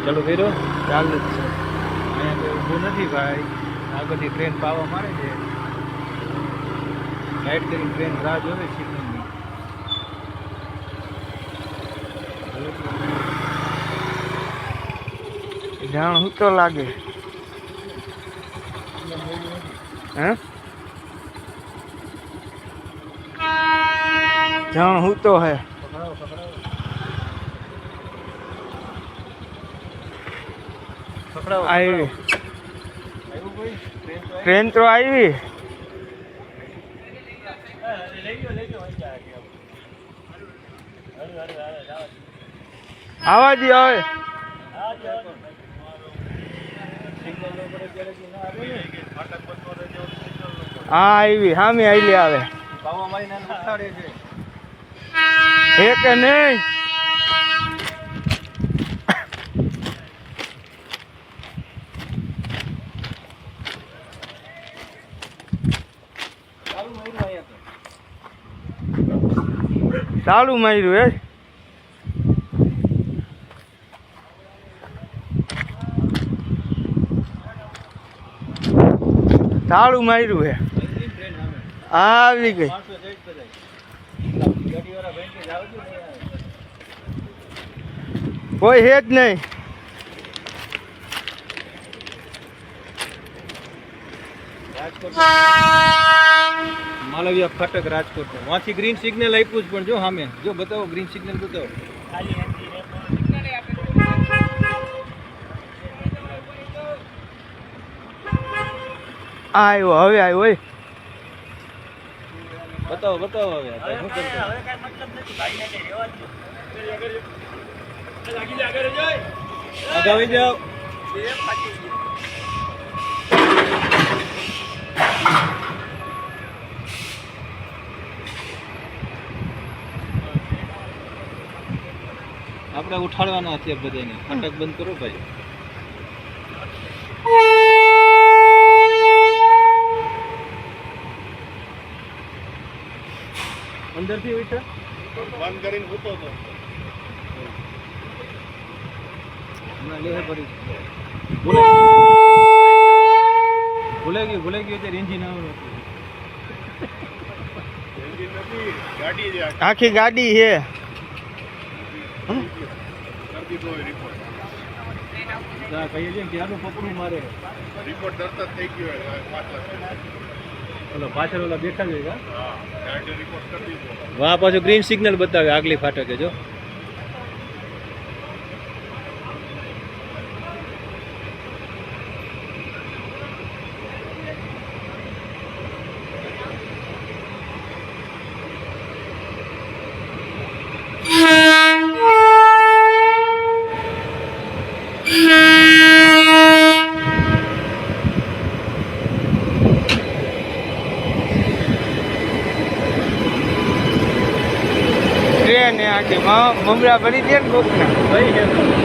ચાલુ કર્યો ચાલુ જ છે. અહીંયા કોઈ ઊભું નથી ભાઈ આગળથી ટ્રેન પાવા મારે છે લાઈટ કરીને ટ્રેન રાહ જોવે સિગ્નલની જાણ હું તો લાગે હે જાણ હું તો હે આવી ટ્રેન તો આવી આવા દી હવે હા આવી સામે આવેલી આવે પાવા મારીને ઉઠાડે છે હે કે નહીં ચાલુ માર્યું હે ચાલુ માર્યું હે આવી ગઈ કોઈ હે જ નહીં માલવિયા ફાટક રાજકોટ વાંથી ગ્રીન સિગ્નલ આપ્યું જ પણ જો સામે જો બતાવો ગ્રીન સિગ્નલ બતાવો આવ્યો હવે આવ્યો ઓય બતાવો બતાવો હવે શું આગળ જાઓ આપણે ઉઠાડવાના છે બધાને ફાટક બંધ કરો ભાઈ અંદરથી ઉઠા બંધ કરીને ઊતો તો ના લે પડી ભૂલે ગયું ત્યારે એન્જિન આવવાનું એન્જિન નથી ગાડી છે આખી ગાડી છે કહીએ છીએ ત્યાંનું પકડું મારે રિપોર્ટ તરત જ થઈ ગયો ઓલો પાછળ ઓલા બેઠા છે રિપોર્ટ કરી દીધો વાહ પાછું ગ્રીન સિગ્નલ બતાવે આગલી ફાટકે જો ટ્રેન આખી મમરા ભરી દે ને કોક ને કઈ છે